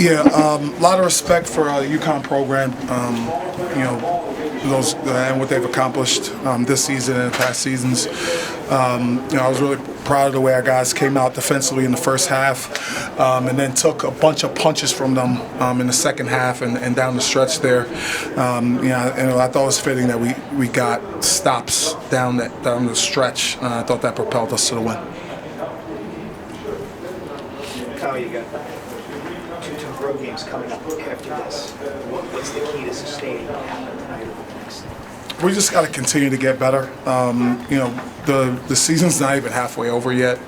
Yeah, a lot of respect for the UCONN program. Those and what they've accomplished this season and past seasons. I was really proud of the way our guys came out defensively in the first half, and then took a bunch of punches from them in the second half and down the stretch there. And I thought it was fitting that we got stops down the stretch. I thought that propelled us to the win. Kyle, you got 2 tough road games coming up after this. What's the key to sustaining what happened tonight over the next? We just got to continue to get better. The season's not even halfway over yet,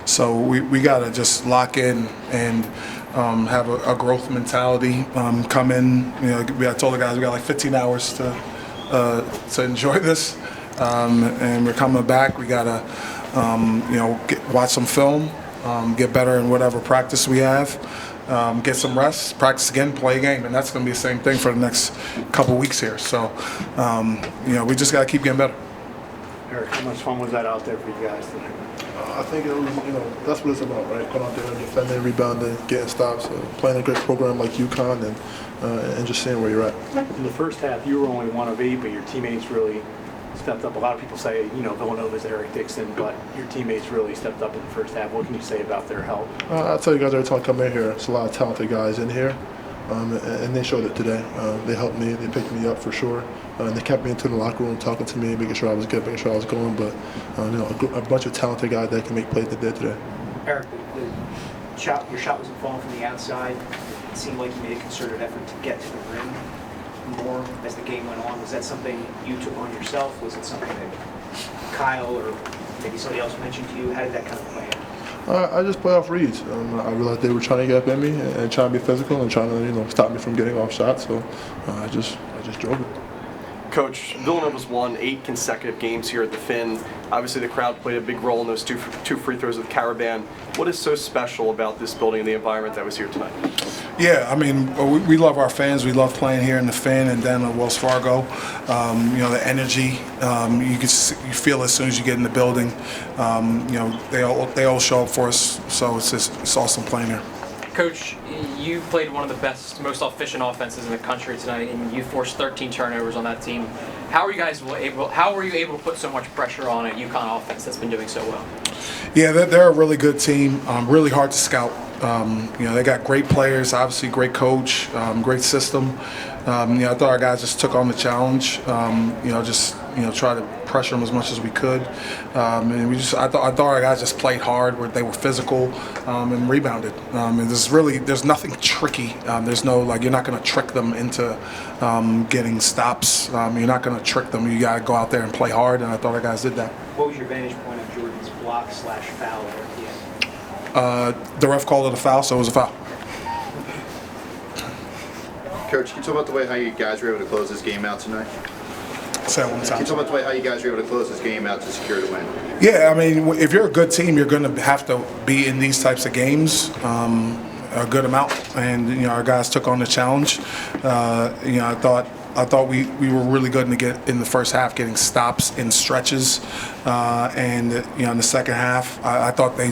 so we got to just lock in and have a growth mentality. Come in. I told the guys we got like 15 hours to enjoy this, and we're coming back. We got to watch some film. Get better in whatever practice we have, get some rest, practice again, play a game, and that's going to be the same thing for the next couple weeks here. So, we just got to keep getting better. Eric, how much fun was that out there for you guys tonight? I think it was, that's what it's about, right? Going out there and defending, rebounding, getting stops, playing a great program like UConn, and just seeing where you're at. In the first half, you were only 1 of 8, but your teammates really stepped up. A lot of people say, Villanova's Eric Dixon, but your teammates really stepped up in the first half. What can you say about their help? I'll tell you guys every time I come in here, there's a lot of talented guys in here, and they showed it today. They helped me, they picked me up for sure, and they kept me into the locker room talking to me, making sure I was good, making sure I was going, but a bunch of talented guys that can make plays they did today. Eric, your shot wasn't falling from the outside. It seemed like you made a concerted effort to get to the rim more as the game went on. Was that something you took on yourself? Was it something that Kyle or maybe somebody else mentioned to you? How did that kind of play out? I just play off reads. I realized they were trying to get up in me and trying to be physical and trying to stop me from getting off shots. So I just drove it. Coach, Villanova's won 8 consecutive games here at the Finn. Obviously, the crowd played a big role in those two free throws with Caravan. What is so special about this building and the environment that was here tonight? Yeah, I mean, we love our fans. We love playing here in the Finn and down at Wells Fargo. The energy, you feel as soon as you get in the building. They all show up for us, so it's awesome playing here. Coach, you played one of the best, most efficient offenses in the country tonight, and you forced 13 turnovers on that team. How were you able to put so much pressure on a UConn offense that's been doing so well? Yeah, they're a really good team. Really hard to scout. They got great players, obviously great coach, great system. I thought our guys just took on the challenge. Try to pressure them as much as we could. I thought our guys just played hard. They were physical and rebounded. There's nothing tricky. There's no you're not going to trick them into getting stops. You're not going to trick them. You got to go out there and play hard. And I thought our guys did that. What was your vantage point on Jordan's block/foul there at the end? The ref called it a foul, so it was a foul. Coach, can you talk about the way how you guys were able to close this game out tonight? Say it one time. Can you talk about the way how you guys were able to close this game out to secure the win? Yeah, I mean, if you're a good team, you're going to have to be in these types of games a good amount, and our guys took on the challenge. I thought we were really good in the first half, getting stops in stretches, and in the second half, I thought they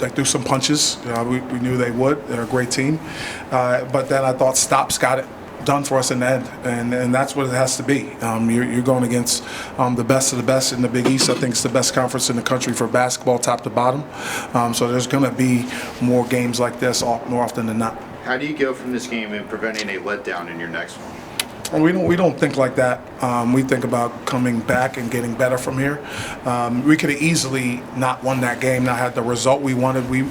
threw some punches. We knew they would. They're a great team, but then I thought stops got it done for us in the end, and that's what it has to be. You're going against the best of the best in the Big East. I think it's the best conference in the country for basketball, top to bottom. So there's going to be more games like this more often than not. How do you go from this game and preventing a letdown in your next one? We don't think like that. We think about coming back and getting better from here. We could have easily not won that game, not had the result we wanted. We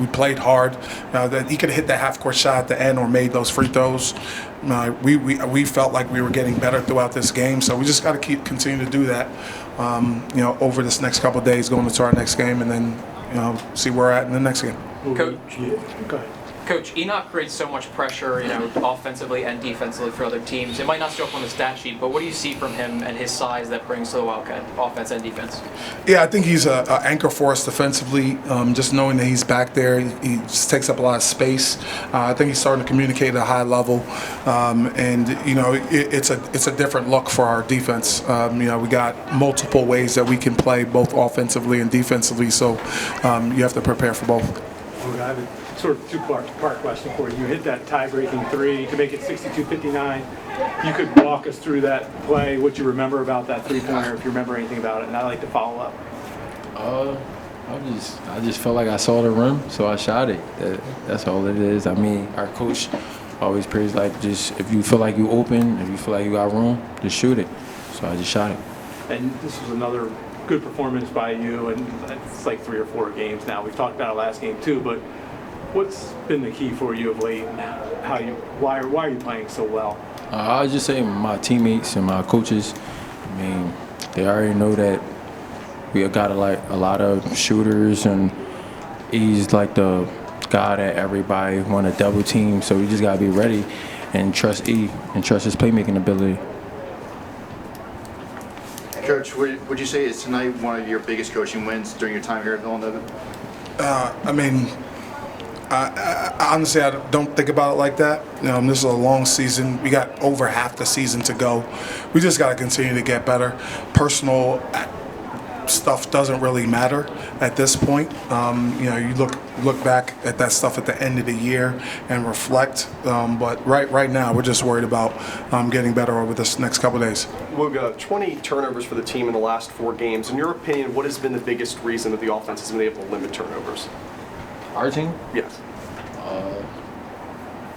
played hard. He could have hit that half-court shot at the end or made those free throws. We felt like we were getting better throughout this game, so we just got to continue to do that. Over this next couple of days, going into our next game, and then see where we're at in the next game. Coach, go ahead. Coach, Enoch creates so much pressure, offensively and defensively for other teams. It might not show up on the stat sheet, but what do you see from him and his size that brings to the Wildcat offense and defense? Yeah, I think he's an anchor for us defensively. Just knowing that he's back there, he just takes up a lot of space. I think he's starting to communicate at a high level, it's a different look for our defense. We got multiple ways that we can play both offensively and defensively, so you have to prepare for both. Wooga, sort of two-part question for you. You hit that tie-breaking three to make it 62-59. You could walk us through that play, what you remember about that three-pointer, if you remember anything about it, and I'd like to follow up. I just felt like I saw the rim, so I shot it. That's all it is. I mean, our coach always prays like, just if you feel like you open, if you feel like you got room, just shoot it. So I just shot it. And this was another good performance by you, and it's like 3 or 4 games now. We've talked about it last game too, but what's been the key for you of late? And why are you playing so well? I would just say my teammates and my coaches. I mean, they already know that we got a lot of shooters, and he's like the guy that everybody want to double team. So we just gotta be ready and trust E and trust his playmaking ability. Coach, would you say is tonight one of your biggest coaching wins during your time here at Villanova? I mean, I honestly, I don't think about it like that. This is a long season. We got over half the season to go. We just got to continue to get better. Personal stuff doesn't really matter at this point. You look back at that stuff at the end of the year and reflect. But right now, we're just worried about getting better over this next couple of days. Wooga, 20 turnovers for the team in the last 4 games. In your opinion, what has been the biggest reason that the offense has been able to limit turnovers? Our team? Yes.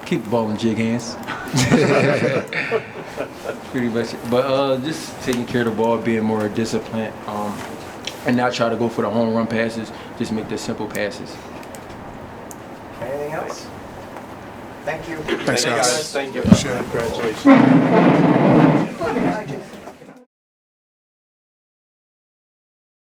Keep the ball in jig hands. Pretty much. But just taking care of the ball, being more disciplined, and not try to go for the home run passes. Just make the simple passes. Anything else? Thank you. Thanks, guys. Thank you. Appreciate it. Congratulations.